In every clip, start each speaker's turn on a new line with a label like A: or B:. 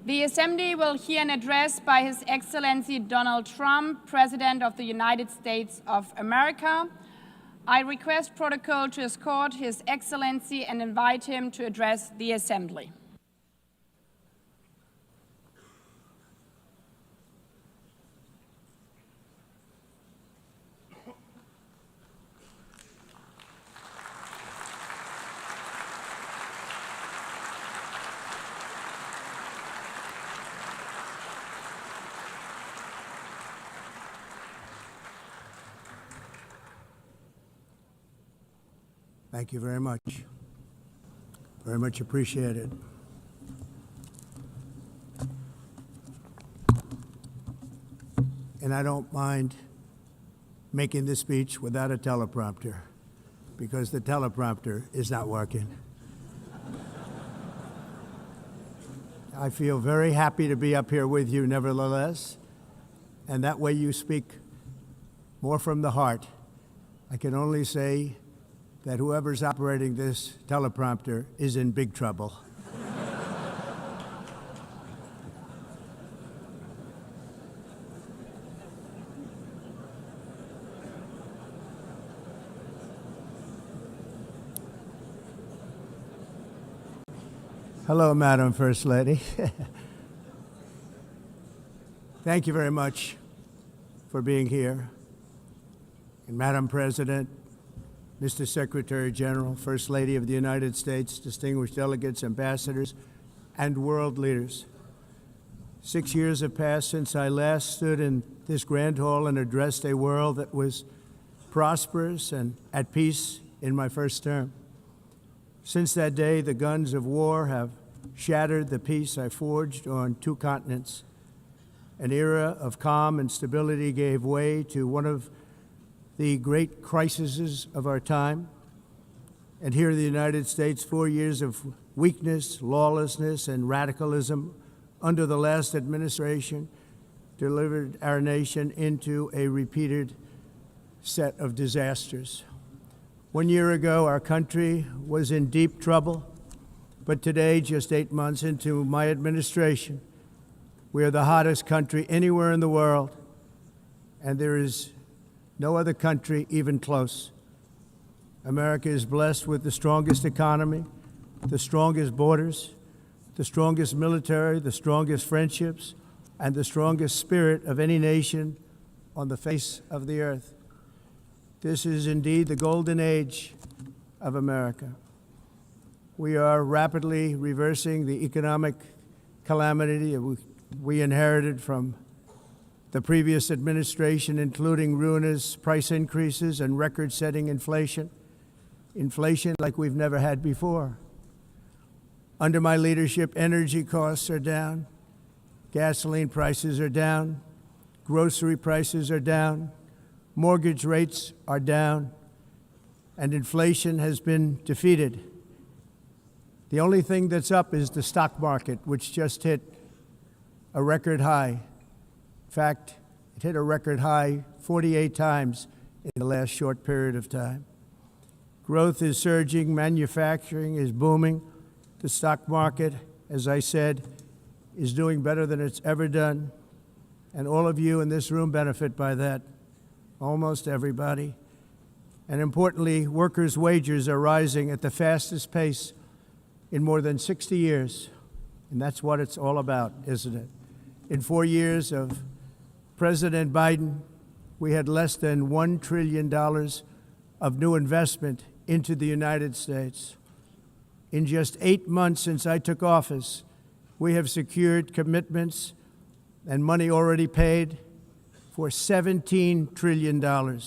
A: The Assembly will hear an address by His Excellency Donald Trump, President of the United States of America. I request protocol to escort His Excellency and invite him to address the Assembly.
B: Thank you very much. Very much appreciated. And I don't mind making this speech without a teleprompter, because the teleprompter is not working. I feel very happy to be up here with you nevertheless, and that way you speak more from the heart. I can only say that whoever's operating this teleprompter is in big trouble. Hello, Madam First Lady. Thank you very much for being here. And Madam President, Mr. Secretary General, First Lady of the United States, distinguished delegates, ambassadors, and world leaders. 6 years have passed since I last stood in this grand hall and addressed a world that was prosperous and at peace in my first term. Since that day, the guns of war have shattered the peace I forged on 2 continents. An era of calm and stability gave way to one of the great crises of our time. And here in the United States, 4 years of weakness, lawlessness, and radicalism under the last administration delivered our nation into a repeated set of disasters. 1 year ago, our country was in deep trouble, but today, just 8 months into my administration, we are the hottest country anywhere in the world, and there is no other country even close. America is blessed with the strongest economy, the strongest borders, the strongest military, the strongest friendships, and the strongest spirit of any nation on the face of the earth. This is indeed the golden age of America. We are rapidly reversing the economic calamity we inherited from the previous administration, including ruinous price increases and record-setting inflation like we've never had before. Under my leadership, energy costs are down, gasoline prices are down, grocery prices are down, mortgage rates are down, and inflation has been defeated. The only thing that's up is the stock market, which just hit a record high. In fact, it hit a record high 48 times in the last short period of time. Growth is surging, manufacturing is booming. The stock market, as I said, is doing better than it's ever done. And all of you in this room benefit by that, almost everybody. And importantly, workers' wages are rising at the fastest pace in more than 60 years. And that's what it's all about, isn't it? In 4 years of President Biden, we had less than $1 trillion of new investment into the United States. In just 8 months since I took office, we have secured commitments and money already paid for $17 trillion.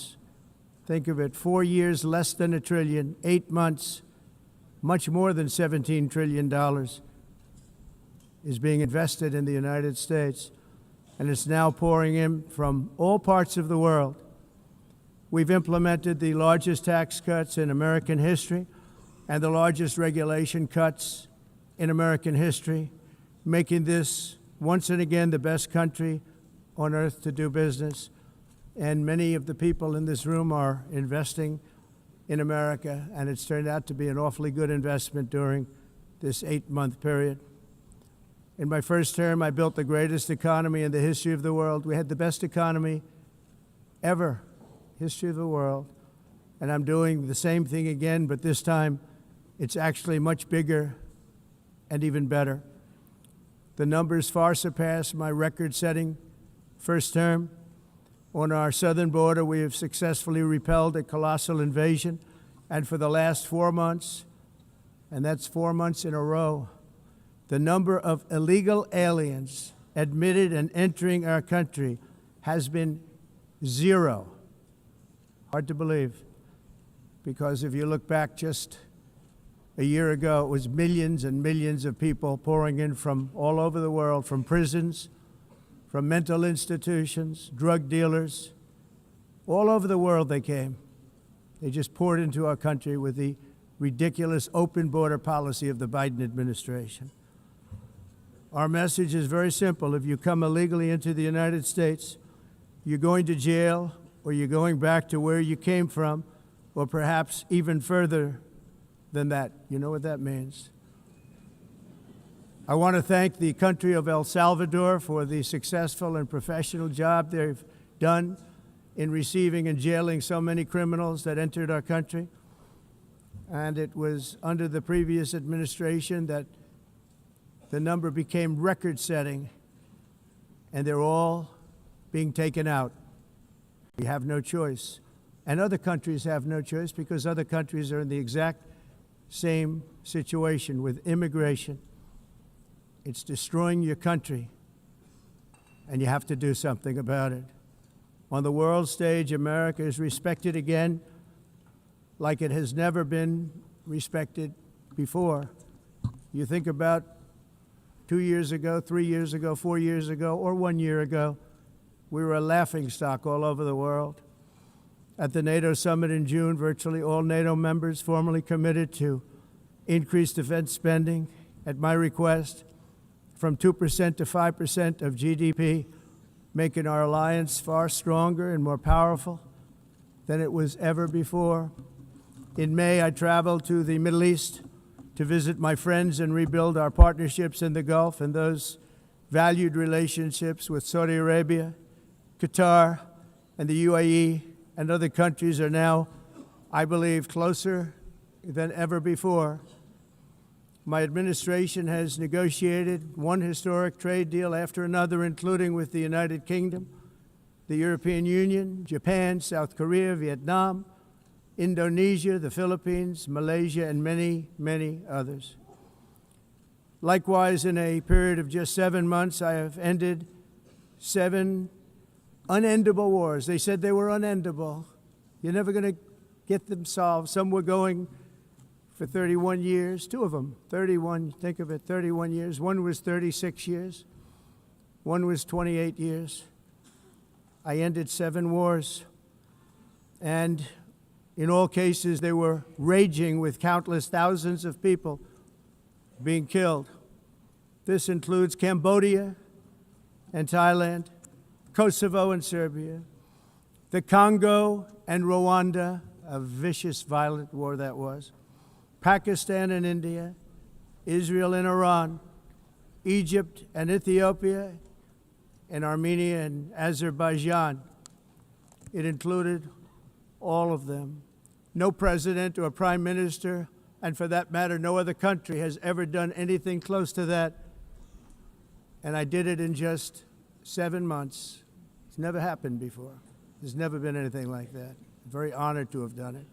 B: Think of it, 4 years, less than $1 trillion, 8 months, much more than $17 trillion is being invested in the United States. And it's now pouring in from all parts of the world. We've implemented the largest tax cuts in American history and the largest regulation cuts in American history, making this once and again the best country on earth to do business. And many of the people in this room are investing in America, and it's turned out to be an awfully good investment during this 8-month period. In my first term, I built the greatest economy in the history of the world. We had the best economy ever, history of the world. And I'm doing the same thing again, but this time it's actually much bigger and even better. The numbers far surpass my record-setting first term. On our southern border, we have successfully repelled a colossal invasion, and for the last 4 months, and that's 4 months in a row, the number of illegal aliens admitted and entering our country has been 0. Hard to believe, because if you look back just a year ago, it was millions and millions of people pouring in from all over the world, from prisons, from mental institutions, drug dealers. All over the world they came. They just poured into our country with the ridiculous open border policy of the Biden administration. Our message is very simple. If you come illegally into the United States, you're going to jail, or you're going back to where you came from, or perhaps even further than that. You know what that means. I want to thank the country of El Salvador for the successful and professional job they've done in receiving and jailing so many criminals that entered our country. And it was under the previous administration that the number became record-setting, and they're all being taken out. We have no choice. And other countries have no choice, because other countries are in the exact same situation with immigration. It's destroying your country, and you have to do something about it. On the world stage, America is respected again like it has never been respected before. You think about 2 years ago, 3 years ago, 4 years ago, or 1 year ago, we were a laughingstock all over the world. At the NATO summit in June, virtually all NATO members formally committed to increase defense spending at my request from 2% to 5% of GDP, making our alliance far stronger and more powerful than it was ever before. In May, I traveled to the Middle East to visit my friends and rebuild our partnerships in the Gulf and those valued relationships with Saudi Arabia, Qatar, and the UAE, and other countries are now, I believe, closer than ever before. My administration has negotiated one historic trade deal after another, including with the United Kingdom, the European Union, Japan, South Korea, Vietnam, Indonesia, the Philippines, Malaysia, and many, many others. Likewise, in a period of just 7 months, I have ended 7 unendable wars. They said they were unendable. You're never going to get them solved. Some were going for 31 years, 2 of them, 31, think of it, 31 years. One was 36 years. One was 28 years. I ended 7 wars. And in all cases, they were raging with countless thousands of people being killed. This includes Cambodia and Thailand, Kosovo and Serbia, the Congo and Rwanda, a vicious, violent war that was, Pakistan and India, Israel and Iran, Egypt and Ethiopia, and Armenia and Azerbaijan. It included all of them. No president or prime minister, and for that matter, no other country has ever done anything close to that. And I did it in just 7 months. It's never happened before. There's never been anything like that. I'm very honored to have done it.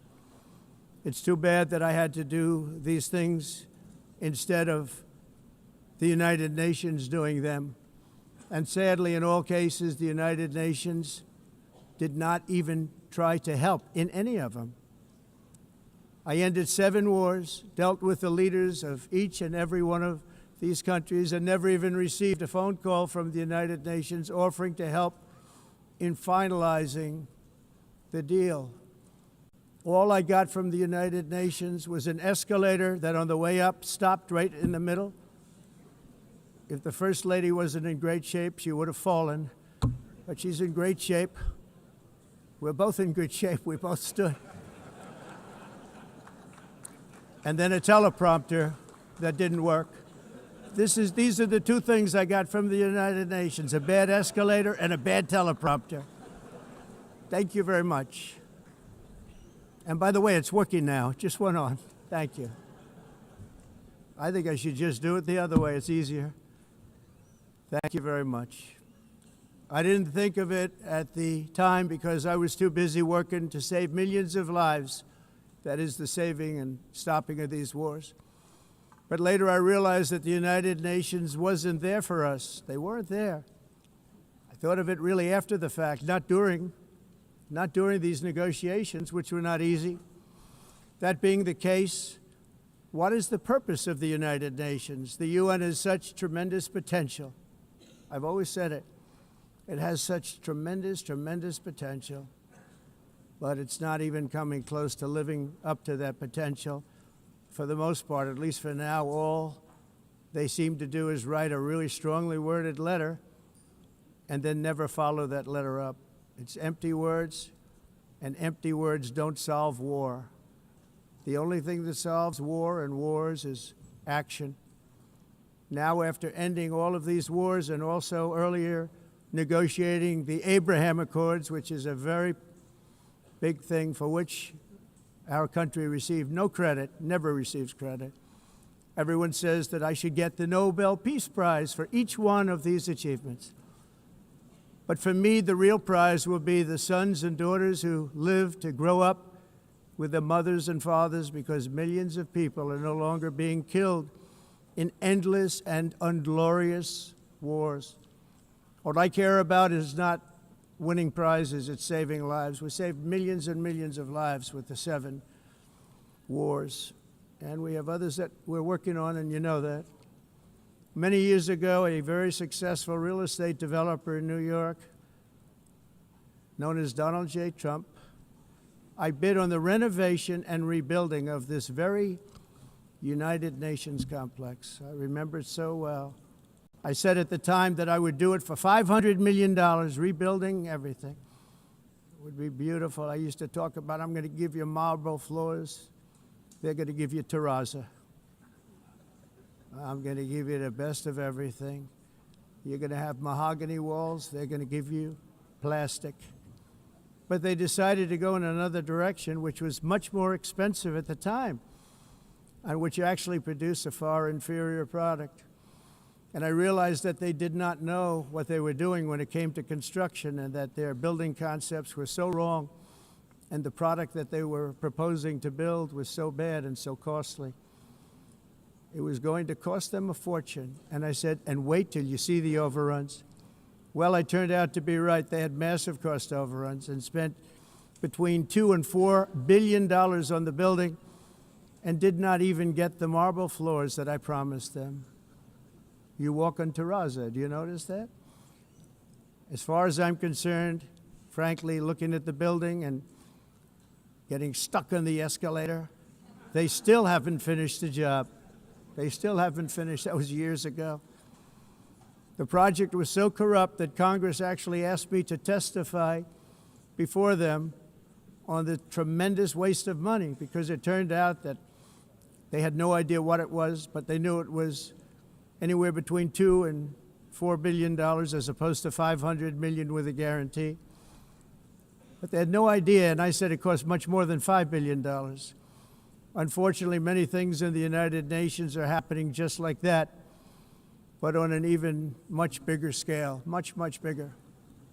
B: It's too bad that I had to do these things instead of the United Nations doing them. And sadly, in all cases, the United Nations did not even try to help in any of them. I ended 7 wars, dealt with the leaders of each and every one of these countries, and never even received a phone call from the United Nations offering to help in finalizing the deal. All I got from the United Nations was an escalator that on the way up stopped right in the middle. If the First Lady wasn't in great shape, she would have fallen, but she's in great shape. We're both in good shape. We both stood. And then a teleprompter that didn't work. These are the two things I got from the United Nations, a bad escalator and a bad teleprompter. Thank you very much. And by the way, it's working now. It just went on. Thank you. I think I should just do it the other way. It's easier. Thank you very much. I didn't think of it at the time because I was too busy working to save millions of lives. That is the saving and stopping of these wars. But later I realized that the United Nations wasn't there for us. They weren't there. I thought of it really after the fact, not during these negotiations, which were not easy. That being the case, what is the purpose of the United Nations? The UN has such tremendous potential. I've always said it. It has such tremendous, tremendous potential, but it's not even coming close to living up to that potential. For the most part, at least for now, all they seem to do is write a really strongly worded letter and then never follow that letter up. It's empty words, and empty words don't solve war. The only thing that solves war and wars is action. Now, after ending all of these wars and also earlier negotiating the Abraham Accords, which is a very big thing for which our country received no credit, never receives credit. Everyone says that I should get the Nobel Peace Prize for each one of these achievements. But for me, the real prize will be the sons and daughters who live to grow up with the mothers and fathers, because millions of people are no longer being killed in endless and unglorious wars. What I care about is not winning prizes, it's saving lives. We saved millions and millions of lives with the 7 wars. And we have others that we're working on, and you know that. Many years ago, a very successful real estate developer in New York, known as Donald J. Trump, I bid on the renovation and rebuilding of this very United Nations complex. I remember it so well. I said at the time that I would do it for $500 million, rebuilding everything. It would be beautiful. I used to talk about, I'm going to give you marble floors. They're going to give you terrazzo. I'm going to give you the best of everything. You're going to have mahogany walls. They're going to give you plastic. But they decided to go in another direction, which was much more expensive at the time, and which actually produced a far inferior product. And I realized that they did not know what they were doing when it came to construction, and that their building concepts were so wrong, and the product that they were proposing to build was so bad and so costly. It was going to cost them a fortune. And I said, and wait till you see the overruns. Well, I turned out to be right. They had massive cost overruns and spent between $2 and $4 billion on the building and did not even get the marble floors that I promised them. You walk on terrazzo. Do you notice that? As far as I'm concerned, frankly, looking at the building and getting stuck on the escalator, they still haven't finished the job. They still haven't finished. That was years ago. The project was so corrupt that Congress actually asked me to testify before them on the tremendous waste of money, because it turned out that they had no idea what it was, but they knew it was anywhere between $2 and $4 billion as opposed to $500 million with a guarantee. But they had no idea, and I said it cost much more than $5 billion. Unfortunately, many things in the United Nations are happening just like that, but on an even much bigger scale, much, much bigger.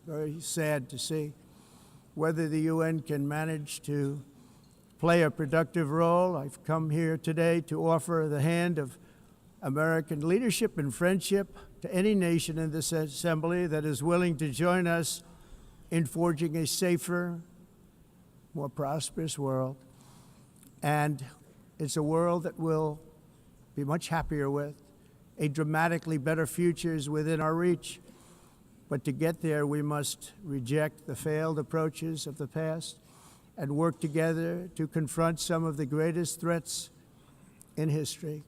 B: Very sad to see. Whether the UN can manage to play a productive role, I've come here today to offer the hand of American leadership and friendship to any nation in this assembly that is willing to join us in forging a safer, more prosperous world. And it's a world that we'll be much happier with. A dramatically better future is within our reach. But to get there, we must reject the failed approaches of the past and work together to confront some of the greatest threats in history.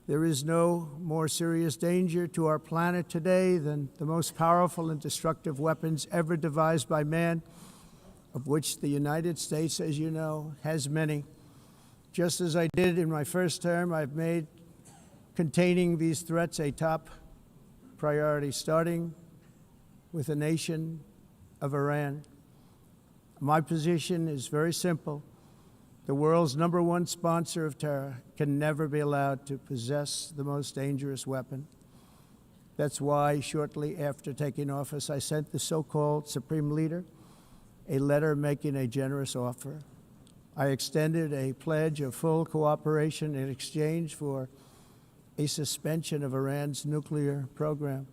B: There is no more serious danger to our planet today than the most powerful and destructive weapons ever devised by man, of which the United States, as you know, has many. Just as I did in my first term, I've made containing these threats a top priority, starting with the nation of Iran. My position is very simple. The world's #1 sponsor of terror can never be allowed to possess the most dangerous weapon. That's why, shortly after taking office, I sent the so-called Supreme Leader a letter making a generous offer. I extended a pledge of full cooperation in exchange for a suspension of Iran's nuclear program.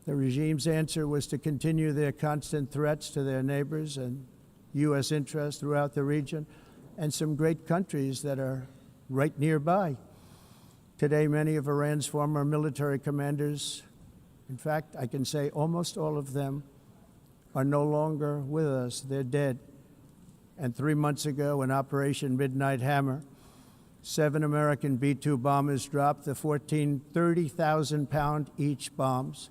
B: The regime's answer was to continue their constant threats to their neighbors and U.S. interests throughout the region, and some great countries that are right nearby. Today, many of Iran's former military commanders, in fact, I can say almost all of them, are no longer with us. They're dead. And 3 months ago, in Operation Midnight Hammer, 7 American B-2 bombers dropped the 14 30,000-pound each bombs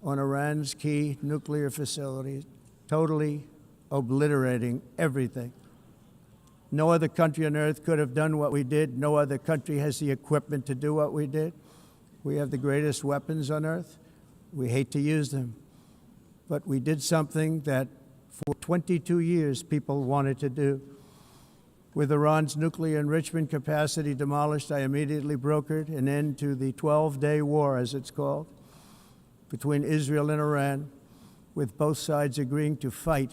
B: on Iran's key nuclear facilities, totally obliterating everything. No other country on earth could have done what we did. No other country has the equipment to do what we did. We have the greatest weapons on earth. We hate to use them. But we did something that for 22 years people wanted to do. With Iran's nuclear enrichment capacity demolished, I immediately brokered an end to the 12-day war, as it's called, between Israel and Iran, with both sides agreeing to fight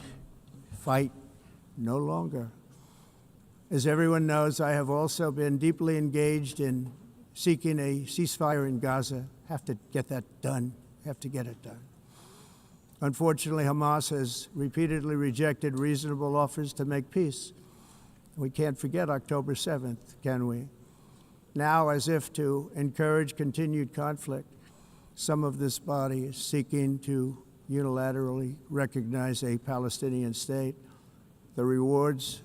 B: no longer. As everyone knows, I have also been deeply engaged in seeking a ceasefire in Gaza. Have to get that done. Have to get it done. Unfortunately, Hamas has repeatedly rejected reasonable offers to make peace. We can't forget October 7th, can we? Now, as if to encourage continued conflict, some of this body is seeking to unilaterally recognize a Palestinian state. The rewards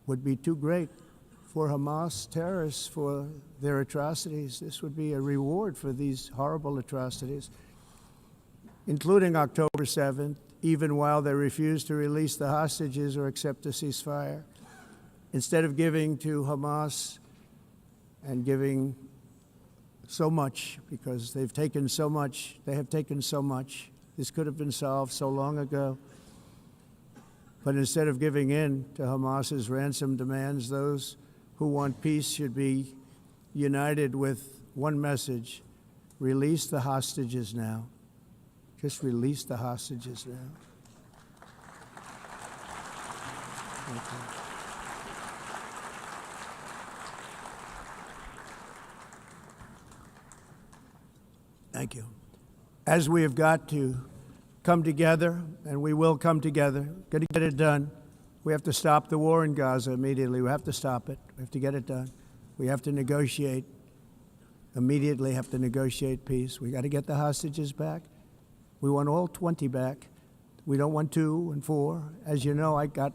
B: would be too great for Hamas terrorists for their atrocities. This would be a reward for these horrible atrocities, including October 7th, even while they refuse to release the hostages or accept a ceasefire. Instead of giving to Hamas and giving so much, because they've taken so much, they have taken so much. This could have been solved so long ago. But instead of giving in to Hamas's ransom demands, those who want peace should be united with one message: release the hostages now. Just release the hostages now. Thank you. Thank you. As we have got to come together, and we will come together, got to get it done. We have to stop the war in Gaza immediately. We have to stop it. We have to get it done. We have to negotiate, immediately have to negotiate peace. We got to get the hostages back. We want all 20 back. We don't want 2 and 4. As you know, I got,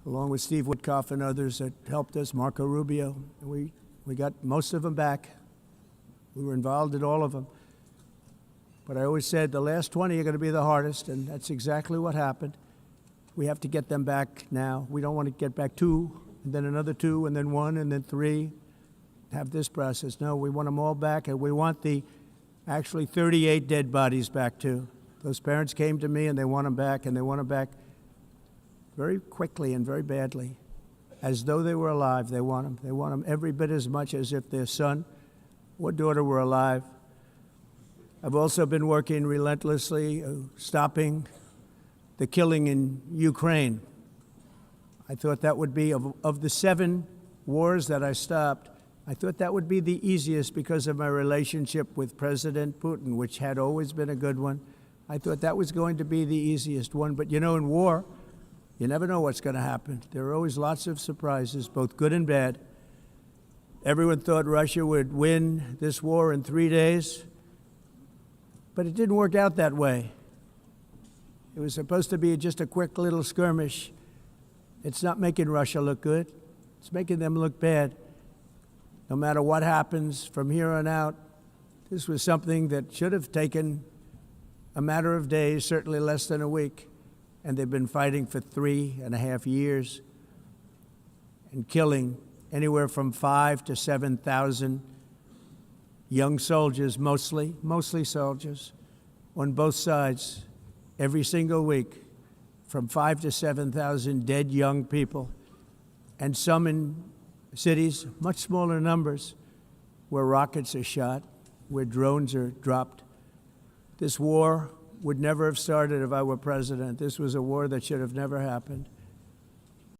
B: along with Steve Witkoff and others that helped us, Marco Rubio, we got most of them back. We were involved in all of them. But I always said the last 20 are going to be the hardest, and that's exactly what happened. We have to get them back now. We don't want to get back 2, and then another 2, and then 1, and then 3, have this process. No, we want them all back, and we want the actually 38 dead bodies back, too. Those parents came to me, and they want them back, and they want them back very quickly and very badly. As though they were alive, they want them. They want them every bit as much as if their son or daughter were alive. I've also been working relentlessly, stopping the killing in Ukraine. I thought that would be, of the 7 wars that I stopped, I thought that would be the easiest because of my relationship with President Putin, which had always been a good one. I thought that was going to be the easiest one. But you know, in war, you never know what's going to happen. There are always lots of surprises, both good and bad. Everyone thought Russia would win this war in 3 days. But it didn't work out that way. It was supposed to be just a quick little skirmish. It's not making Russia look good. It's making them look bad. No matter what happens from here on out, this was something that should have taken a matter of days, certainly less than a week. And they've been fighting for 3.5 years and killing anywhere from 5,000 to 7,000 young soldiers, mostly soldiers, on both sides, every single week, from 5,000 to 7,000 dead young people, and some in cities, much smaller numbers, where rockets are shot, where drones are dropped. This war would never have started if I were president. This was a war that should have never happened.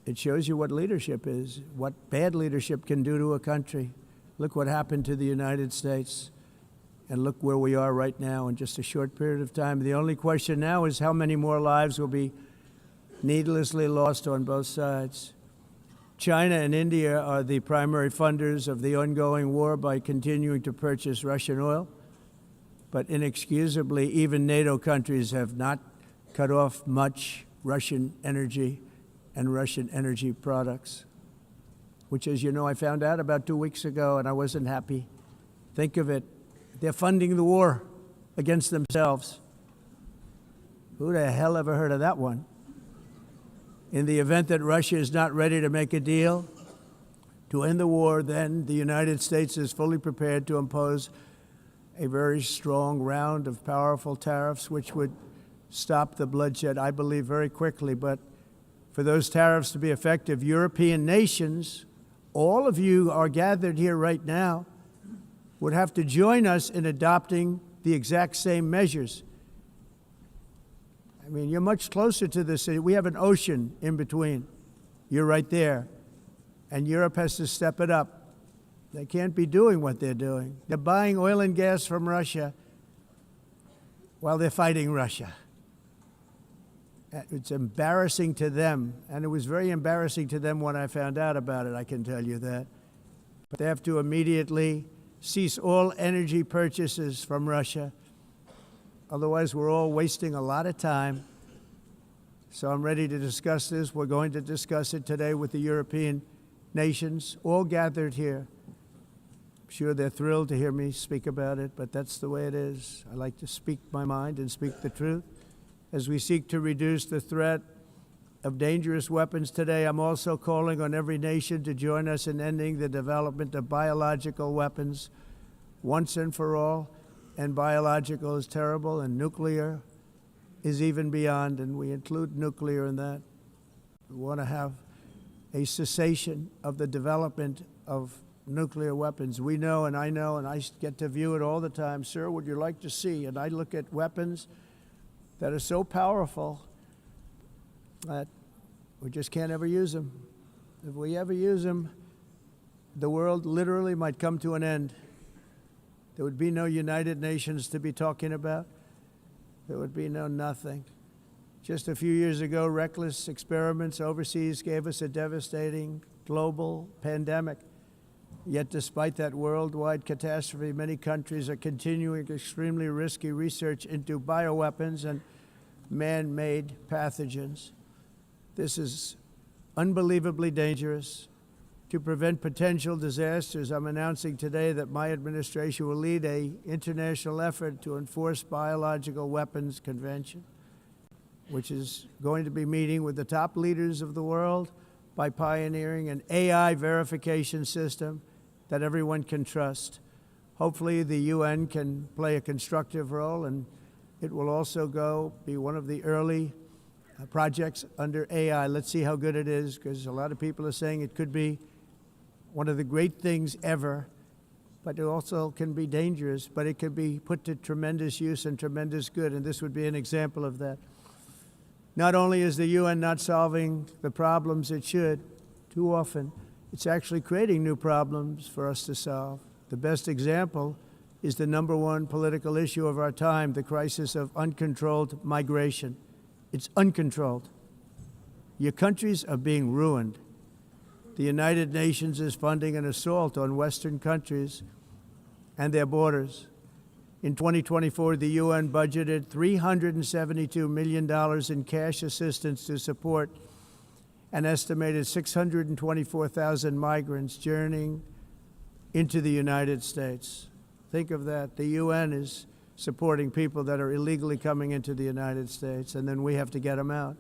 B: It shows you what leadership is, what bad leadership can do to a country. Look what happened to the United States, and look where we are right now in just a short period of time. The only question now is how many more lives will be needlessly lost on both sides. China and India are the primary funders of the ongoing war by continuing to purchase Russian oil. But inexcusably, even NATO countries have not cut off much Russian energy and Russian energy products, which, as you know, I found out about 2 weeks ago, and I wasn't happy. Think of it. They're funding the war against themselves. Who the hell ever heard of that one? In the event that Russia is not ready to make a deal to end the war, then the United States is fully prepared to impose a very strong round of powerful tariffs, which would stop the bloodshed, I believe, very quickly. But for those tariffs to be effective, European nations, all of you are gathered here right now, would have to join us in adopting the exact same measures. I mean, you're much closer to this. We have an ocean in between. You're right there. And Europe has to step it up. They can't be doing what they're doing. They're buying oil and gas from Russia while they're fighting Russia. It's embarrassing to them, and it was very embarrassing to them when I found out about it, I can tell you that. But they have to immediately cease all energy purchases from Russia. Otherwise, we're all wasting a lot of time. So I'm ready to discuss this. We're going to discuss it today with the European nations, all gathered here. I'm sure they're thrilled to hear me speak about it, but that's the way it is. I like to speak my mind and speak the truth. As we seek to reduce the threat of dangerous weapons today, I'm also calling on every nation to join us in ending the development of biological weapons once and for all. And biological is terrible, and nuclear is even beyond, and we include nuclear in that. We want to have a cessation of the development of nuclear weapons. We know, and I get to view it all the time. Sir, would you like to see? And I look at weapons that are so powerful that we just can't ever use them. If we ever use them, the world literally might come to an end. There would be no United Nations to be talking about. There would be no nothing. Just a few years ago, reckless experiments overseas gave us a devastating global pandemic. Yet despite that worldwide catastrophe, many countries are continuing extremely risky research into bioweapons and man-made pathogens. This is unbelievably dangerous. To prevent potential disasters, I'm announcing today that my administration will lead an international effort to enforce biological weapons convention, which is going to be meeting with the top leaders of the world by pioneering an AI verification system that everyone can trust. Hopefully the UN can play a constructive role, and it will also be one of the early projects under AI. Let's see how good it is, because a lot of people are saying it could be one of the great things ever, but it also can be dangerous, but it can be put to tremendous use and tremendous good, and this would be an example of that. Not only is the UN not solving the problems it should, too often, it's actually creating new problems for us to solve. The best example is the #1 political issue of our time, the crisis of uncontrolled migration. It's uncontrolled. Your countries are being ruined. The United Nations is funding an assault on Western countries and their borders. In 2024, the UN budgeted $372 million in cash assistance to support an estimated 624,000 migrants journeying into the United States. Think of that. The UN is supporting people that are illegally coming into the United States, and then we have to get them out.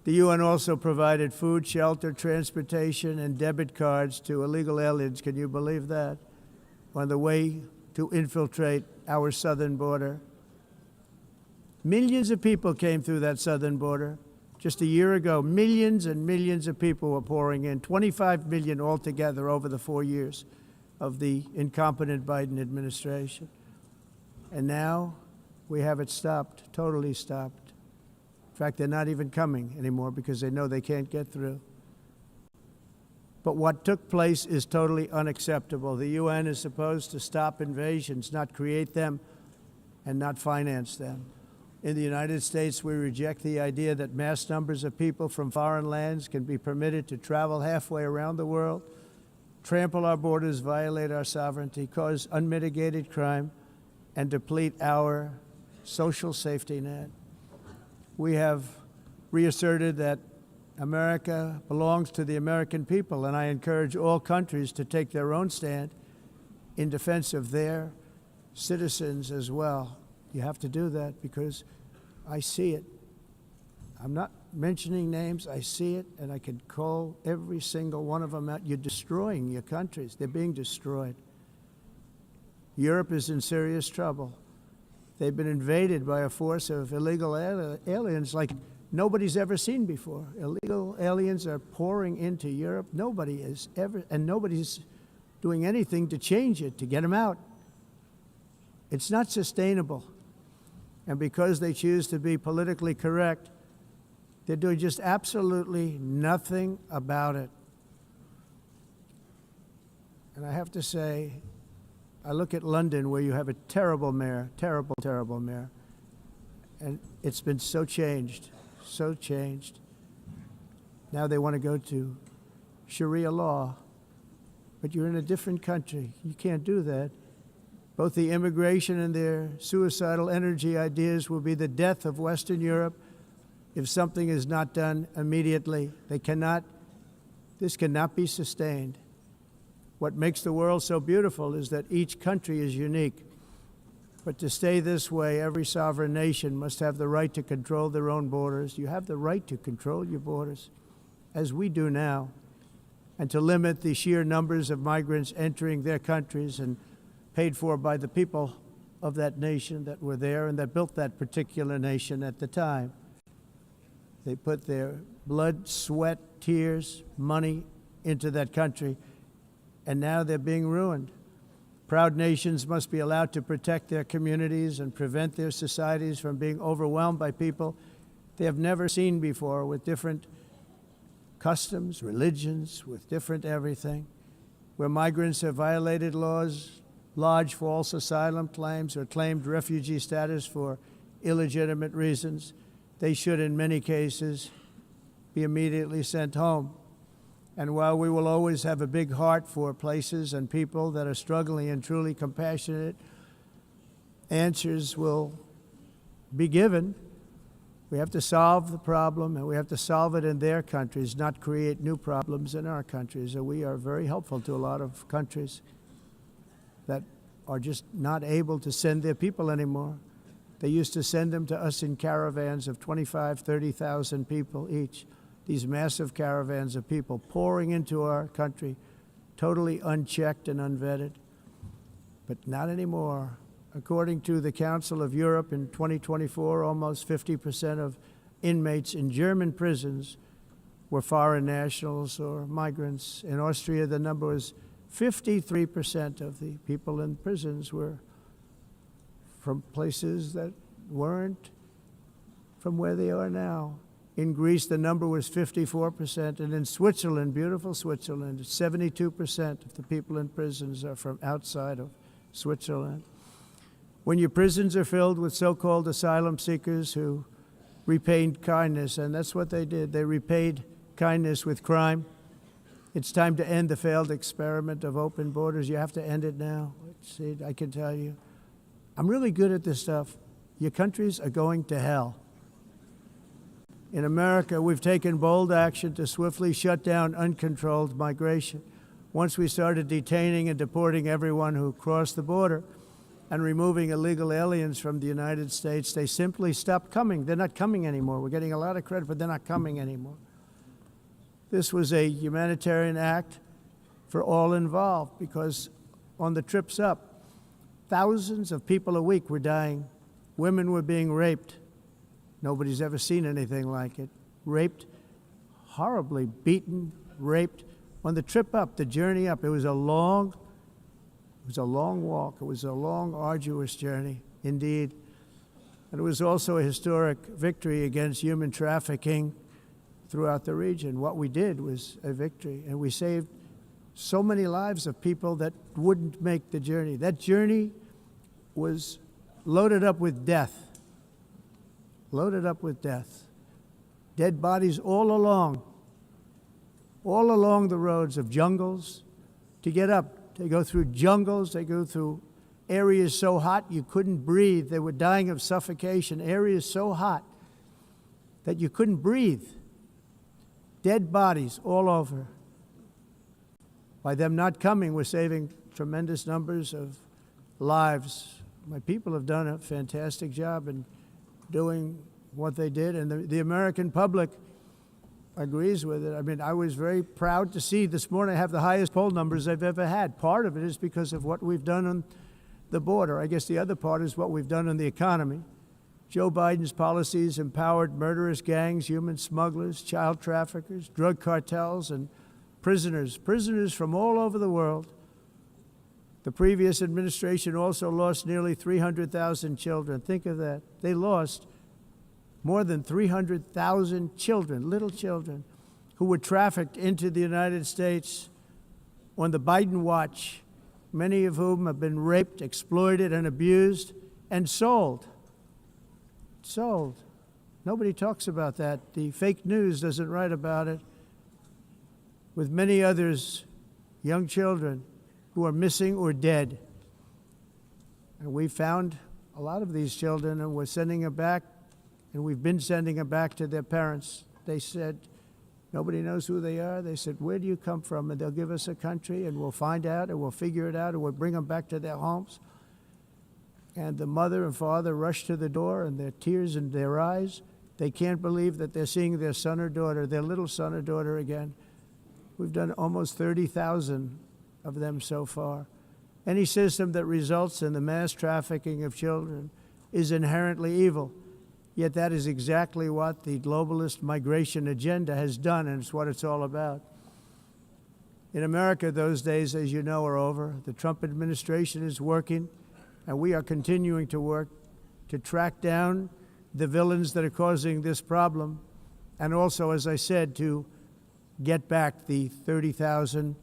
B: The UN also provided food, shelter, transportation, and debit cards to illegal aliens. Can you believe that? On the way to infiltrate our southern border. Millions of people came through that southern border. Just a year ago, millions and millions of people were pouring in, 25 million altogether over the 4 years of the incompetent Biden administration. And now we have it stopped, totally stopped. In fact, they're not even coming anymore because they know they can't get through. But what took place is totally unacceptable. The UN is supposed to stop invasions, not create them and not finance them. In the United States, we reject the idea that mass numbers of people from foreign lands can be permitted to travel halfway around the world, trample our borders, violate our sovereignty, cause unmitigated crime, and deplete our social safety net. We have reasserted that America belongs to the American people, and I encourage all countries to take their own stand in defense of their citizens as well. You have to do that because I see it. I'm not mentioning names. I see it, and I can call every single one of them out. You're destroying your countries. They're being destroyed. Europe is in serious trouble. They've been invaded by a force of illegal aliens like nobody's ever seen before. Illegal aliens are pouring into Europe. Nobody is ever, and nobody's doing anything to change it, to get them out. It's not sustainable. And because they choose to be politically correct, they're doing just absolutely nothing about it. And I have to say, I look at London where you have a terrible mayor, terrible, terrible mayor. And it's been so changed, so changed. Now they want to go to Sharia law, but you're in a different country. You can't do that. Both the immigration and their suicidal energy ideas will be the death of Western Europe if something is not done immediately. This cannot be sustained. What makes the world so beautiful is that each country is unique. But to stay this way, every sovereign nation must have the right to control their own borders. You have the right to control your borders, as we do now, and to limit the sheer numbers of migrants entering their countries and paid for by the people of that nation that were there and that built that particular nation at the time. They put their blood, sweat, tears, money into that country, and now they're being ruined. Proud nations must be allowed to protect their communities and prevent their societies from being overwhelmed by people they have never seen before, with different customs, religions, with different everything. Where migrants have violated laws, lodged false asylum claims, or claimed refugee status for illegitimate reasons, they should, in many cases, be immediately sent home. And while we will always have a big heart for places and people that are struggling and truly compassionate, answers will be given. We have to solve the problem, and we have to solve it in their countries, not create new problems in our countries. And we are very helpful to a lot of countries that are just not able to send their people anymore. They used to send them to us in caravans of 25,000, 30,000 people each. These massive caravans of people pouring into our country, totally unchecked and unvetted. But not anymore. According to the Council of Europe in 2024, almost 50% of inmates in German prisons were foreign nationals or migrants. In Austria, the number was 53% of the people in prisons were from places that weren't from where they are now. In Greece, the number was 54%, and in Switzerland, beautiful Switzerland, 72% of the people in prisons are from outside of Switzerland. When your prisons are filled with so-called asylum seekers who repaid kindness, and that's what they did, they repaid kindness with crime. It's time to end the failed experiment of open borders. You have to end it now. See, I can tell you. I'm really good at this stuff. Your countries are going to hell. In America, we've taken bold action to swiftly shut down uncontrolled migration. Once we started detaining and deporting everyone who crossed the border, and removing illegal aliens from the United States, they simply stopped coming. They're not coming anymore. We're getting a lot of credit, but they're not coming anymore. This was a humanitarian act for all involved, because on the trips up, thousands of people a week were dying. Women were being raped. Nobody's ever seen anything like it. Raped, horribly beaten, raped. On the trip up, the journey up, it was a long walk. It was a long, arduous journey, indeed. And it was also a historic victory against human trafficking throughout the region. What we did was a victory, and we saved so many lives of people that wouldn't make the journey. That journey was loaded up with death. Loaded up with death. Dead bodies all along the roads of jungles to get up. They go through jungles, they go through areas so hot you couldn't breathe. They were dying of suffocation, areas so hot that you couldn't breathe. Dead bodies all over. By them not coming, we're saving tremendous numbers of lives. My people have done a fantastic job in doing what they did, and the American public agrees with it. I mean, I was very proud to see this morning I have the highest poll numbers I've ever had. Part of it is because of what we've done on the border. I guess the other part is what we've done on the economy. Joe Biden's policies empowered murderous gangs, human smugglers, child traffickers, drug cartels, and prisoners from all over the world. The previous administration also lost nearly 300,000 children. Think of that. They lost more than 300,000 children, little children, who were trafficked into the United States on the Biden watch, many of whom have been raped, exploited, and abused, and sold. Sold. Nobody talks about that. The fake news doesn't write about it. With many others, young children who are missing or dead. And we found a lot of these children, and we're sending them back. And we've been sending them back to their parents. They said, nobody knows who they are. They said, where do you come from? And they'll give us a country, and we'll find out, and we'll figure it out, and we'll bring them back to their homes. And the mother and father rush to the door, and their tears in their eyes. They can't believe that they're seeing their son or daughter, their little son or daughter again. We've done almost 30,000 of them so far. Any system that results in the mass trafficking of children is inherently evil. Yet that is exactly what the globalist migration agenda has done, and it's what it's all about. In America, those days, as you know, are over. The Trump administration is working, and we are continuing to work to track down the villains that are causing this problem, and also, as I said, to get back the 30,000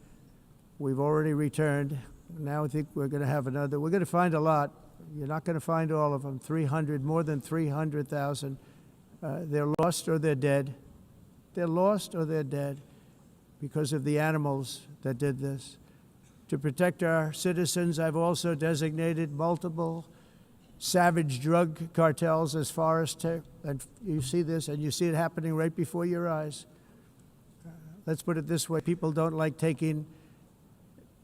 B: we've already returned. Now I think we're going to have another. We're going to find a lot. You're not going to find all of them. 300, more than 300,000. They're lost or they're dead. They're lost or they're dead because of the animals that did this. To protect our citizens, I've also designated multiple savage drug cartels as far as, and you see this, and you see it happening right before your eyes. Let's put it this way. People don't like taking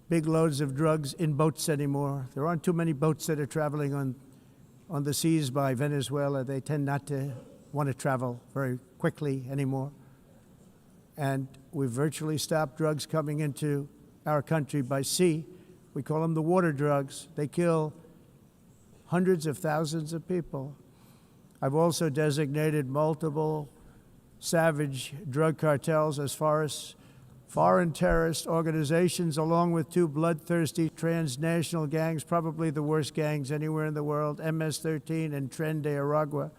B: big loads of drugs in boats anymore. There aren't too many boats that are traveling on the seas by Venezuela. They tend not to want to travel very quickly anymore. And we've virtually stopped drugs coming into our country by sea. We call them the water drugs. They kill hundreds of thousands of people. I've also designated multiple savage drug cartels as far as foreign terrorist organizations, along with two bloodthirsty transnational gangs, probably the worst gangs anywhere in the world, MS-13 and Tren de Aragua.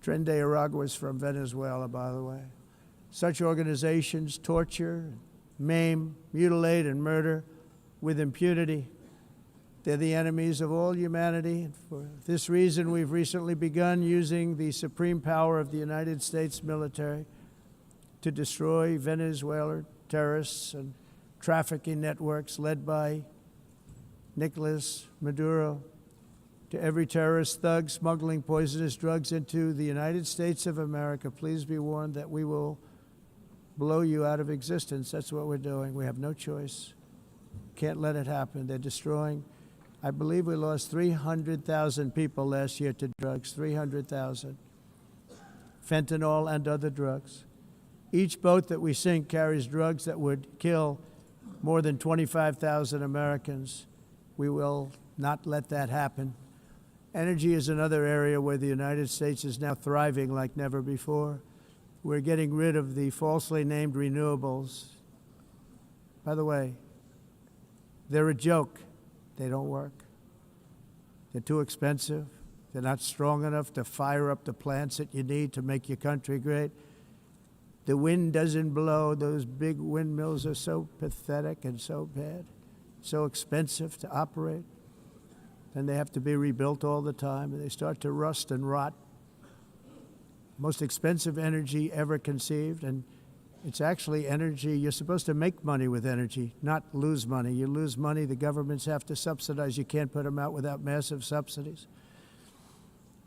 B: Tren de Aragua is from Venezuela, by the way. Such organizations torture, maim, mutilate, and murder with impunity. They're the enemies of all humanity. For this reason, we've recently begun using the supreme power of the United States military to destroy Venezuelan terrorists and trafficking networks led by Nicolas Maduro. To every terrorist thug smuggling poisonous drugs into the United States of America, please be warned that we will blow you out of existence. That's what we're doing. We have no choice. Can't let it happen. They're destroying I believe we lost 300,000 people last year to drugs, 300,000. Fentanyl and other drugs. Each boat that we sink carries drugs that would kill more than 25,000 Americans. We will not let that happen. Energy is another area where the United States is now thriving like never before. We're getting rid of the falsely named renewables. By the way, they're a joke. They don't work. They're too expensive. They're not strong enough to fire up the plants that you need to make your country great. The wind doesn't blow. Those big windmills are so pathetic and so bad, so expensive to operate. And they have to be rebuilt all the time, and they start to rust and rot. Most expensive energy ever conceived, and it's actually energy. You're supposed to make money with energy, not lose money. You lose money, the governments have to subsidize. You can't put them out without massive subsidies.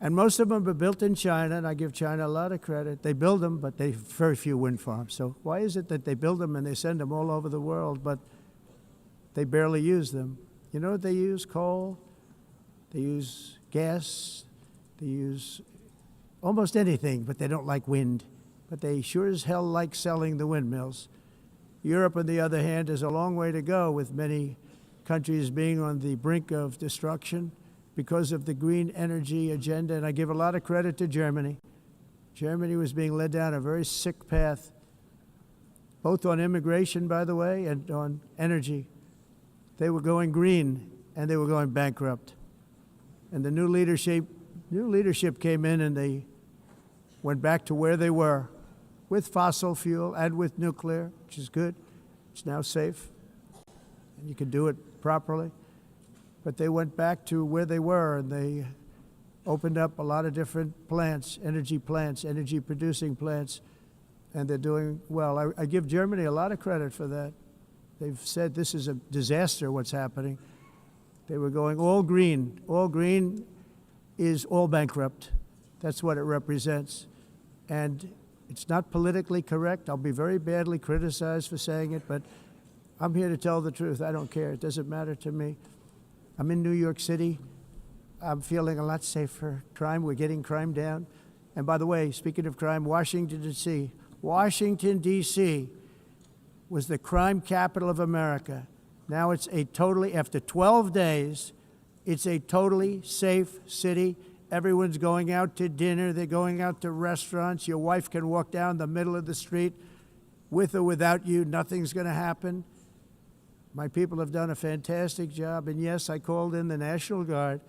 B: And most of them are built in China, and I give China a lot of credit. They build them, but they have very few wind farms. So why is it that they build them and they send them all over the world, but they barely use them? You know what they use? Coal. They use gas. They use almost anything, but they don't like wind. But they sure as hell like selling the windmills. Europe, on the other hand, has a long way to go, with many countries being on the brink of destruction because of the green energy agenda. And I give a lot of credit to Germany. Germany was being led down a very sick path, both on immigration, by the way, and on energy. They were going green, and they were going bankrupt. And the new leadership came in, and they went back to where they were, with fossil fuel and with nuclear, which is good. It's now safe, and you can do it properly. But they went back to where they were, and they opened up a lot of different plants, energy-producing plants, and they're doing well. I give Germany a lot of credit for that. They've said this is a disaster, what's happening. They were going all green. All green is all bankrupt. That's what it represents. And it's not politically correct. I'll be very badly criticized for saying it, but I'm here to tell the truth. I don't care. It doesn't matter to me. I'm in New York City. I'm feeling a lot safer. Crime, we're getting crime down. And by the way, speaking of crime, Washington, D.C. Washington, D.C. was the crime capital of America. Now it's after 12 days, it's a totally safe city. Everyone's going out to dinner. They're going out to restaurants. Your wife can walk down the middle of the street with or without you. Nothing's going to happen. My people have done a fantastic job. And yes, I called in the National Guard,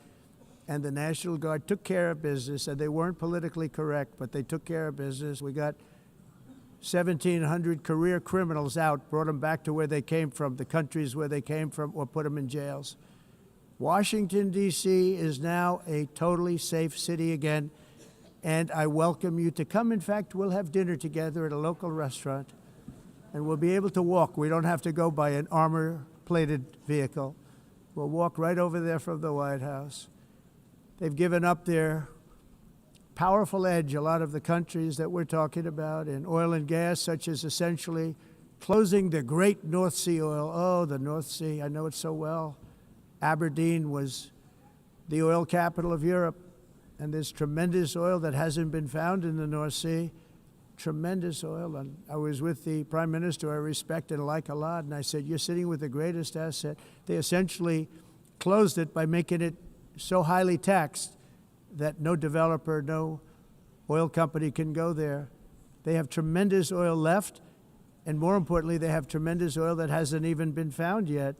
B: and the National Guard took care of business, and they weren't politically correct, but they took care of business. We got 1,700 career criminals out, brought them back to where they came from, the countries where they came from, or put them in jails. Washington, D.C. is now a totally safe city again, and I welcome you to come. In fact, we'll have dinner together at a local restaurant, and we'll be able to walk. We don't have to go by an armor-plated vehicle. We'll walk right over there from the White House. They've given up their powerful edge, a lot of the countries that we're talking about, in oil and gas, such as essentially closing the great North Sea oil. Oh, the North Sea, I know it so well. Aberdeen was the oil capital of Europe, and there's tremendous oil that hasn't been found in the North Sea, tremendous oil. And I was with the Prime Minister I respect and like a lot, and I said, you're sitting with the greatest asset. They essentially closed it by making it so highly taxed that no developer, no oil company can go there. They have tremendous oil left, and more importantly, they have tremendous oil that hasn't even been found yet.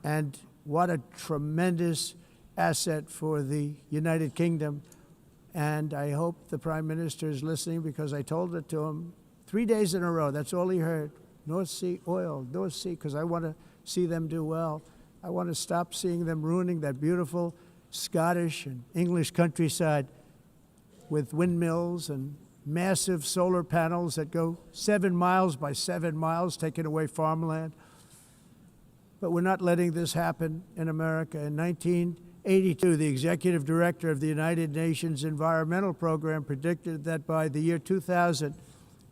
B: And what a tremendous asset for the United Kingdom. And I hope the Prime Minister is listening, because I told it to him 3 days in a row. That's all he heard. North Sea oil, North Sea, because I want to see them do well. I want to stop seeing them ruining that beautiful Scottish and English countryside with windmills and massive solar panels that go 7 miles by 7 miles, taking away farmland. But we're not letting this happen in America. In 1982, the executive director of the United Nations Environmental Program predicted that by the year 2000,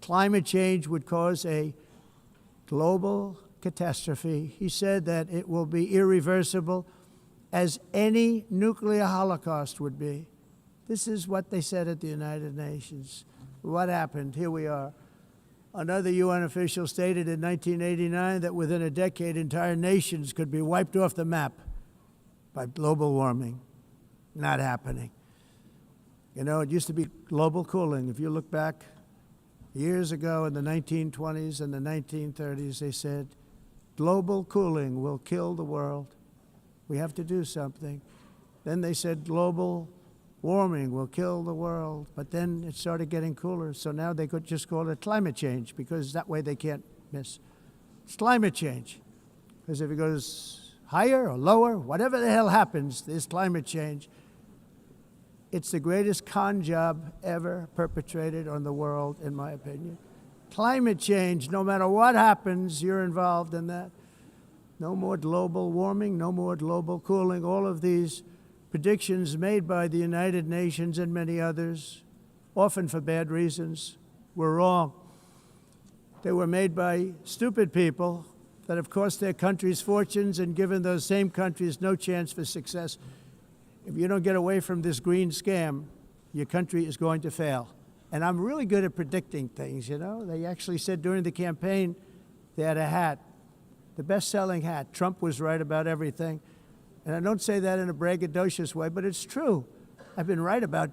B: climate change would cause a global catastrophe. He said that it will be irreversible, as any nuclear holocaust would be. This is what they said at the United Nations. What happened? Here we are. Another UN official stated in 1989 that within a decade, entire nations could be wiped off the map by global warming. Not happening. You know, it used to be global cooling. If you look back years ago in the 1920s and the 1930s, they said, global cooling will kill the world. We have to do something. Then they said global warming will kill the world. But then it started getting cooler, so now they could just call it climate change, because that way they can't miss. It's climate change. Because if it goes higher or lower, whatever the hell happens, there's climate change. It's the greatest con job ever perpetrated on the world, in my opinion. Climate change, no matter what happens, you're involved in that. No more global warming, no more global cooling. All of these predictions made by the United Nations and many others, often for bad reasons, were wrong. They were made by stupid people that have cost their countries fortunes and given those same countries no chance for success. If you don't get away from this green scam, your country is going to fail. And I'm really good at predicting things, you know. They actually said during the campaign they had a hat, the best-selling hat. Trump was right about everything. And I don't say that in a braggadocious way, but it's true. I've been right about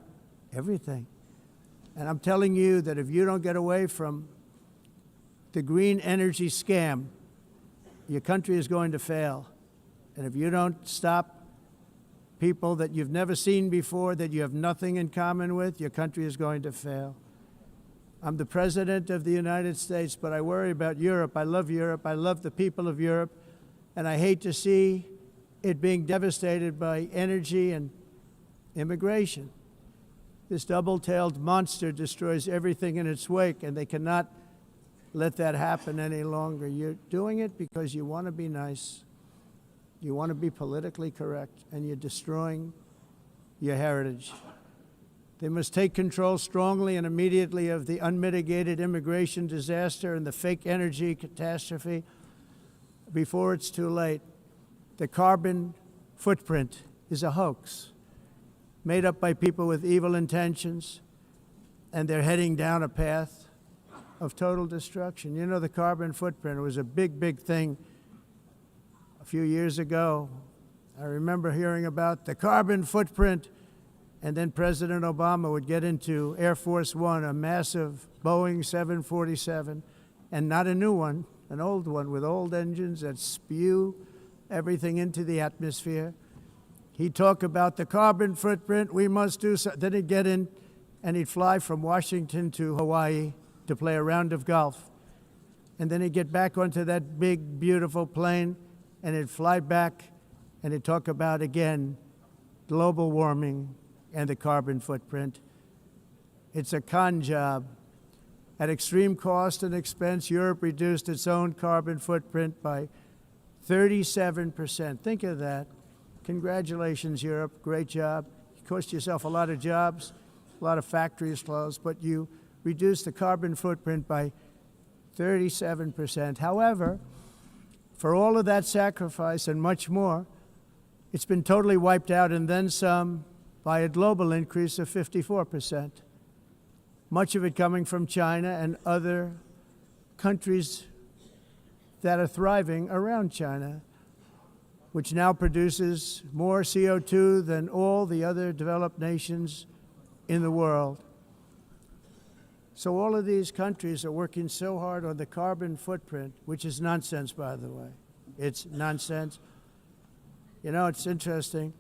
B: everything. And I'm telling you that if you don't get away from the green energy scam, your country is going to fail. And if you don't stop people that you've never seen before, that you have nothing in common with, your country is going to fail. I'm the President of the United States, but I worry about Europe. I love Europe. I love the people of Europe. And I hate to see it being devastated by energy and immigration. This double-tailed monster destroys everything in its wake, and they cannot let that happen any longer. You're doing it because you want to be nice. You want to be politically correct, and you're destroying your heritage. They must take control strongly and immediately of the unmitigated immigration disaster and the fake energy catastrophe before it's too late. The carbon footprint is a hoax made up by people with evil intentions, and they're heading down a path of total destruction. You know, the carbon footprint was a big, big thing a few years ago. I remember hearing about the carbon footprint, and then President Obama would get into Air Force One, a massive Boeing 747, and not a new one, an old one with old engines that spew everything into the atmosphere. He'd talk about the carbon footprint, we must do so. Then he'd get in and he'd fly from Washington to Hawaii to play a round of golf. And then he'd get back onto that big, beautiful plane and he'd fly back and he'd talk about, again, global warming and the carbon footprint. It's a con job. At extreme cost and expense, Europe reduced its own carbon footprint by 37%. Think of that. Congratulations, Europe. Great job. You cost yourself a lot of jobs, a lot of factories closed, but you reduced the carbon footprint by 37%. However, for all of that sacrifice and much more, it's been totally wiped out and then some by a global increase of 54%. Much of it coming from China and other countries that are thriving around China, which now produces more CO2 than all the other developed nations in the world. So all of these countries are working so hard on the carbon footprint, which is nonsense, by the way. It's nonsense. You know, it's interesting.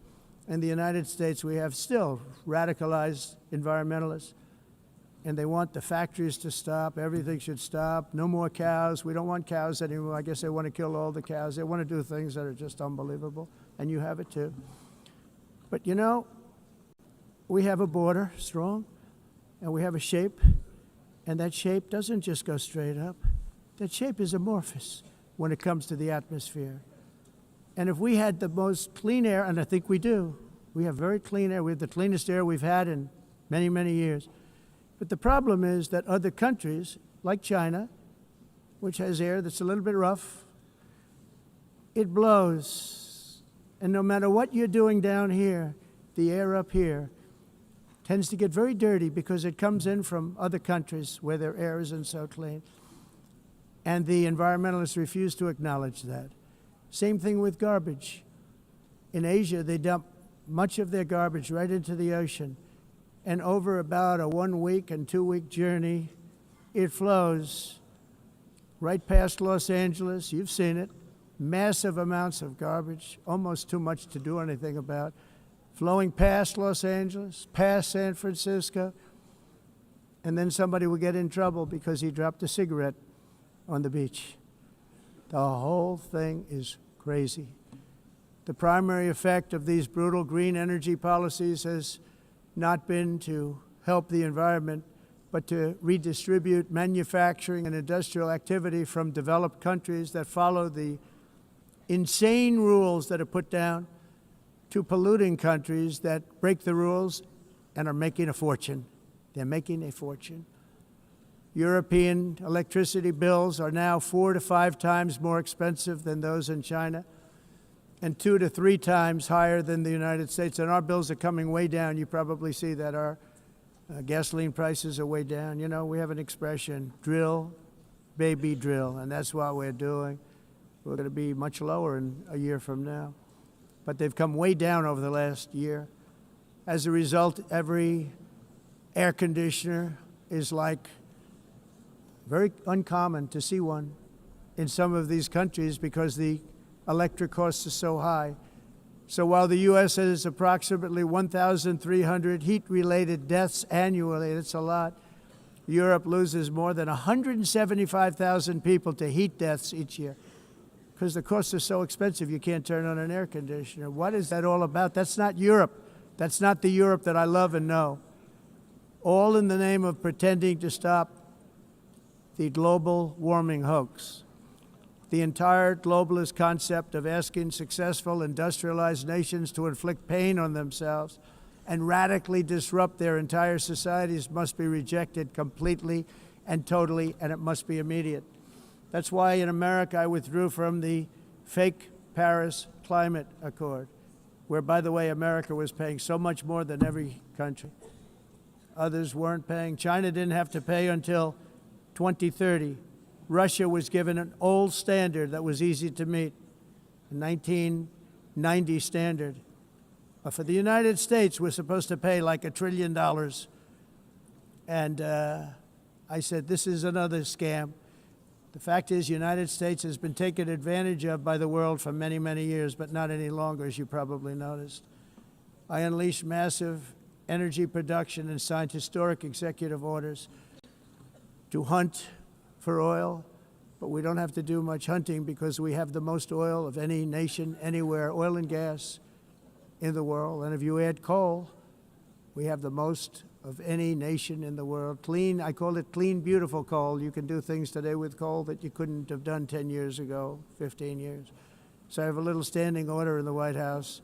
B: In the United States, we have still radicalized environmentalists, and they want the factories to stop. Everything should stop. No more cows. We don't want cows anymore. I guess they want to kill all the cows. They want to do things that are just unbelievable, and you have it too. But you know, we have a border, strong, and we have a shape, and that shape doesn't just go straight up. That shape is amorphous when it comes to the atmosphere. And if we had the most clean air, and I think we do, we have very clean air. We have the cleanest air we've had in many, many years. But the problem is that other countries, like China, which has air that's a little bit rough, it blows And no matter what you're doing down here, the air up here tends to get very dirty because it comes in from other countries where their air isn't so clean. And the environmentalists refuse to acknowledge that. Same thing with garbage. In Asia, they dump much of their garbage right into the ocean. And over about a 1 week and 2 week journey, it flows right past Los Angeles. You've seen it. Massive amounts of garbage, almost too much to do anything about, flowing past Los Angeles, past San Francisco, and then somebody will get in trouble because he dropped a cigarette on the beach. The whole thing is crazy. The primary effect of these brutal green energy policies has not been to help the environment, but to redistribute manufacturing and industrial activity from developed countries that follow the insane rules that are put down to polluting countries that break the rules and are making a fortune. They're making a fortune. European electricity bills are now 4 to 5 times more expensive than those in China, and 2 to 3 times higher than the United States. And our bills are coming way down. You probably see that our gasoline prices are way down. You know, we have an expression, drill, baby, drill, and that's what we're doing. We're going to be much lower in a year from now. But they've come way down over the last year. As a result, every air conditioner is like very uncommon to see one in some of these countries because the electric costs are so high. So while the U.S. has approximately 1,300 heat-related deaths annually, that's a lot, Europe loses more than 175,000 people to heat deaths each year because the costs are so expensive you can't turn on an air conditioner. What is that all about? That's not Europe. That's not the Europe that I love and know. All in the name of pretending to stop the global warming hoax. The entire globalist concept of asking successful industrialized nations to inflict pain on themselves and radically disrupt their entire societies must be rejected completely and totally, and it must be immediate. That's why in America I withdrew from the fake Paris Climate Accord, where, by the way, America was paying so much more than every country. Others weren't paying. China didn't have to pay until 2030. Russia was given an old standard that was easy to meet, a 1990 standard. But for the United States, we're supposed to pay like $1 trillion. And I said, this is another scam. The fact is, the United States has been taken advantage of by the world for many, many years, but not any longer, as you probably noticed. I unleashed massive energy production and signed historic executive orders to hunt for oil, but we don't have to do much hunting because we have the most oil of any nation anywhere, oil and gas in the world. And if you add coal, we have the most of any nation in the world. Clean, I call it clean, beautiful coal. You can do things today with coal that you couldn't have done 10 years ago, 15 years. So I have a little standing order in the White House.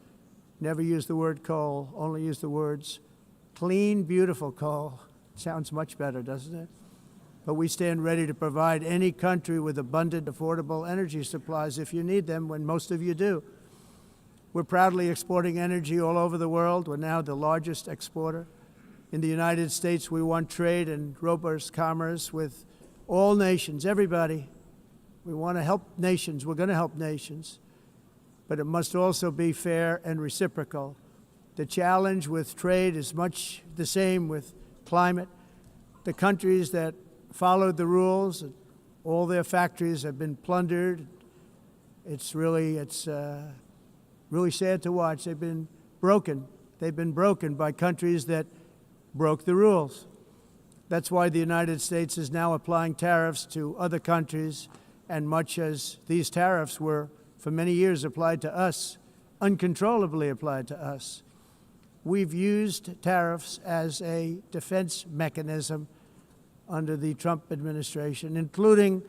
B: Never use the word coal, only use the words clean, beautiful coal. Sounds much better, doesn't it? But we stand ready to provide any country with abundant, affordable energy supplies if you need them, when most of you do. We're proudly exporting energy all over the world. We're now the largest exporter. In the United States, we want trade and robust commerce with all nations, everybody. We want to help nations. We're going to help nations. But it must also be fair and reciprocal. The challenge with trade is much the same with climate. The countries that followed the rules, all their factories have been plundered. It's really sad to watch. They've been broken. They've been broken by countries that broke the rules. That's why the United States is now applying tariffs to other countries, and much as these tariffs were for many years applied to us, uncontrollably applied to us. We've used tariffs as a defense mechanism under the Trump administration, including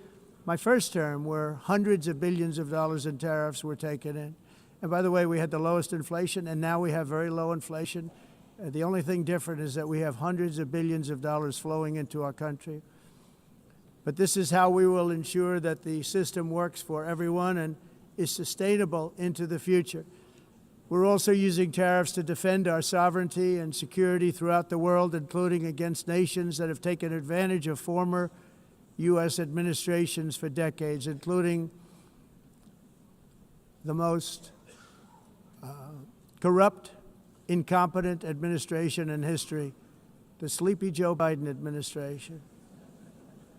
B: my first term, where hundreds of billions of dollars in tariffs were taken in. And by the way, we had the lowest inflation, and now we have very low inflation. The only thing different is that we have hundreds of billions of dollars flowing into our country. But this is how we will ensure that the system works for everyone and is sustainable into the future. We're also using tariffs to defend our sovereignty and security throughout the world, including against nations that have taken advantage of former U.S. administrations for decades, including the most corrupt, incompetent administration in history, the sleepy Joe Biden administration.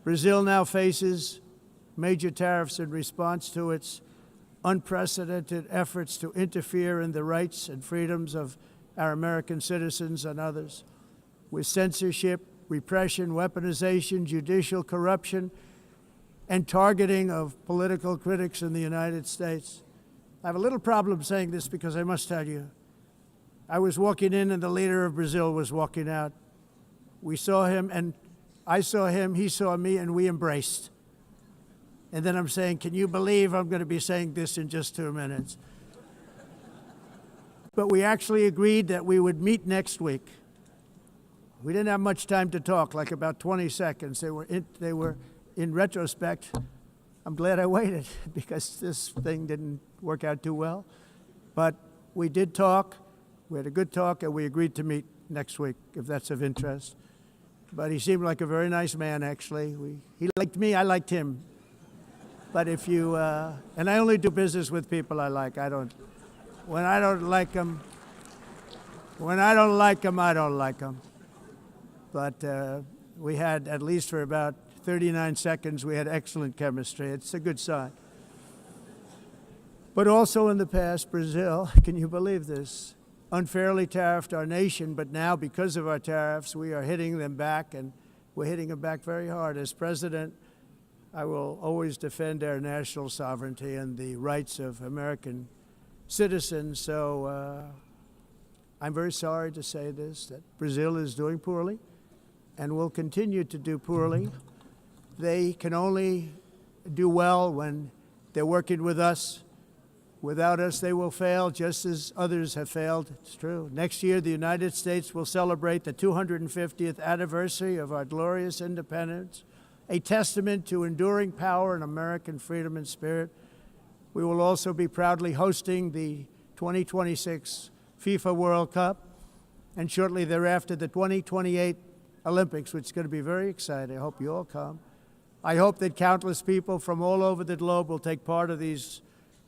B: Brazil now faces major tariffs in response to its unprecedented efforts to interfere in the rights and freedoms of our American citizens and others, with censorship, repression, weaponization, judicial corruption, and targeting of political critics in the United States. I have a little problem saying this because I must tell you, I was walking in and the leader of Brazil was walking out. We saw him and I saw him, he saw me, and we embraced. And then I'm saying, can you believe I'm going to be saying this in just 2 minutes? But we actually agreed that we would meet next week. We didn't have much time to talk, like about 20 seconds. They were in retrospect, I'm glad I waited because this thing didn't work out too well. But we did talk, we had a good talk, and we agreed to meet next week, if that's of interest. But he seemed like a very nice man, actually. He liked me, I liked him. But if you, and I only do business with people I like. When I don't like them, I don't like them. But we had, at least for about 39 seconds, we had excellent chemistry. It's a good sign. But also in the past, Brazil, can you believe this, unfairly tariffed our nation, but now because of our tariffs, we are hitting them back, and we're hitting them back very hard. As president, I will always defend our national sovereignty and the rights of American citizens. So I'm very sorry to say this, that Brazil is doing poorly and will continue to do poorly. They can only do well when they're working with us. Without us, they will fail, just as others have failed. It's true. Next year, the United States will celebrate the 250th anniversary of our glorious independence, a testament to enduring power and American freedom and spirit. We will also be proudly hosting the 2026 FIFA World Cup, and shortly thereafter, the 2028 Olympics, which is going to be very exciting. I hope you all come. I hope that countless people from all over the globe will take part of these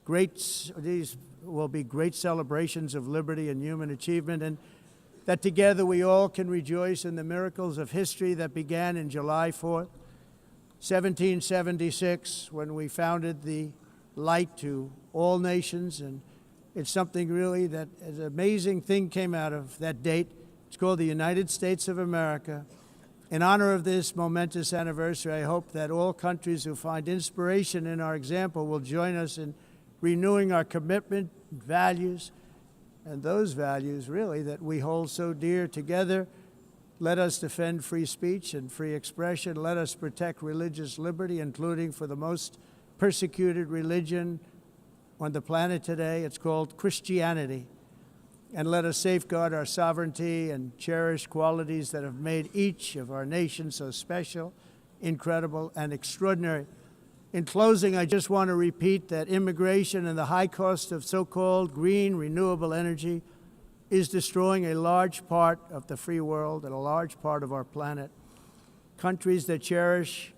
B: will be great celebrations of liberty and human achievement, and that together we all can rejoice in the miracles of history that began in July 4th, 1776, when we founded the light to all nations. And it's something really that an amazing thing came out of that date. It's called the United States of America. In honor of this momentous anniversary, I hope that all countries who find inspiration in our example will join us in renewing our commitment, values, and those values really that we hold so dear. Together, let us defend free speech and free expression. Let us protect religious liberty, including for the most persecuted religion on the planet today. It's called Christianity. And let us safeguard our sovereignty and cherish qualities that have made each of our nations so special, incredible, and extraordinary. In closing, I just want to repeat that immigration and the high cost of so-called green renewable energy is destroying a large part of the free world and a large part of our planet. Countries that cherish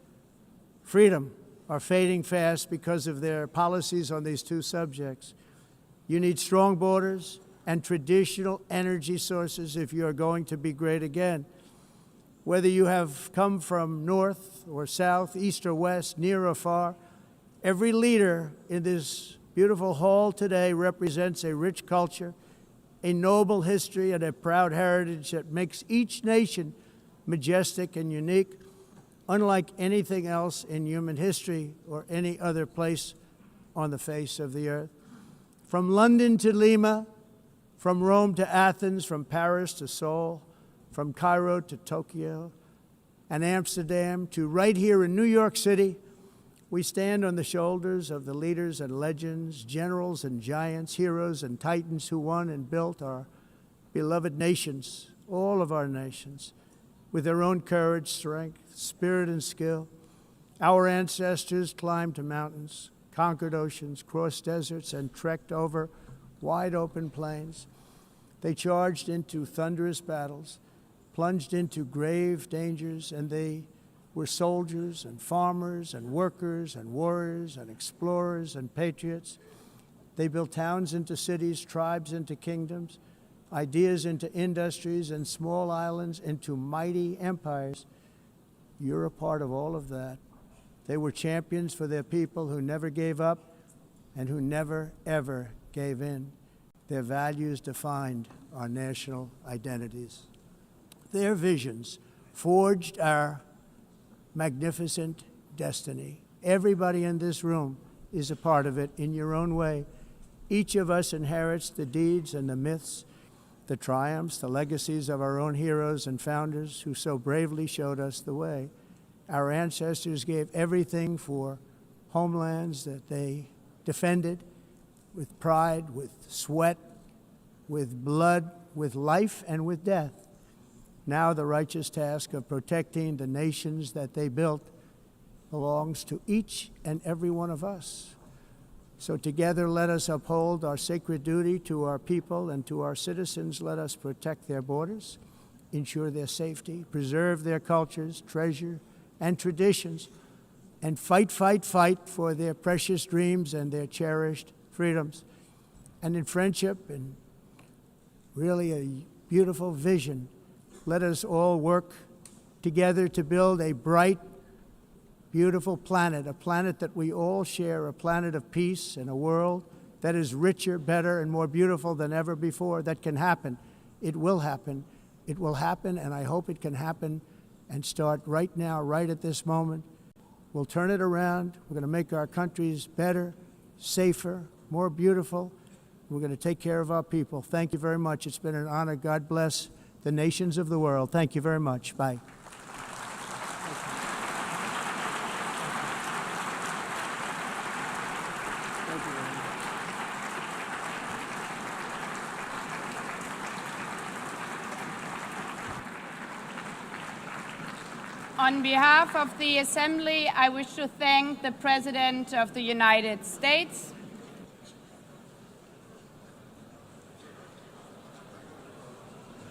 B: freedom are fading fast because of their policies on these two subjects. You need strong borders and traditional energy sources if you are going to be great again. Whether you have come from north or south, east or west, near or far, every leader in this beautiful hall today represents a rich culture, a noble history, and a proud heritage that makes each nation majestic and unique, unlike anything else in human history or any other place on the face of the earth. From London to Lima, from Rome to Athens, from Paris to Seoul, from Cairo to Tokyo and Amsterdam to right here in New York City, we stand on the shoulders of the leaders and legends, generals and giants, heroes and titans who won and built our beloved nations, all of our nations, with their own courage, strength, spirit, and skill. Our ancestors climbed mountains, conquered oceans, crossed deserts, and trekked over wide open plains. They charged into thunderous battles, plunged into grave dangers, and they were soldiers and farmers and workers and warriors and explorers and patriots. They built towns into cities, tribes into kingdoms, ideas into industries, and small islands into mighty empires. You're a part of all of that. They were champions for their people who never gave up and who never, ever gave in. Their values defined our national identities. Their visions forged our magnificent destiny. Everybody in this room is a part of it in your own way. Each of us inherits the deeds and the myths, the triumphs, the legacies of our own heroes and founders who so bravely showed us the way. Our ancestors gave everything for homelands that they defended with pride, with sweat, with blood, with life, and with death. Now the righteous task of protecting the nations that they built belongs to each and every one of us. So together let us uphold our sacred duty to our people and to our citizens. Let us protect their borders, ensure their safety, preserve their cultures, treasure, and traditions, and fight, fight, fight for their precious dreams and their cherished freedoms. And in friendship and really a beautiful vision, let us all work together to build a bright, beautiful planet, a planet that we all share, a planet of peace and a world that is richer, better, and more beautiful than ever before. That can happen. It will happen. It will happen, and I hope it can happen and start right now, right at this moment. We'll turn it around. We're going to make our countries better, safer, more beautiful. We're going to take care of our people. Thank you very much. It's been an honor. God bless the nations of the world. Thank you very much. Bye.
A: On behalf of the Assembly, I wish to thank the President of the United States,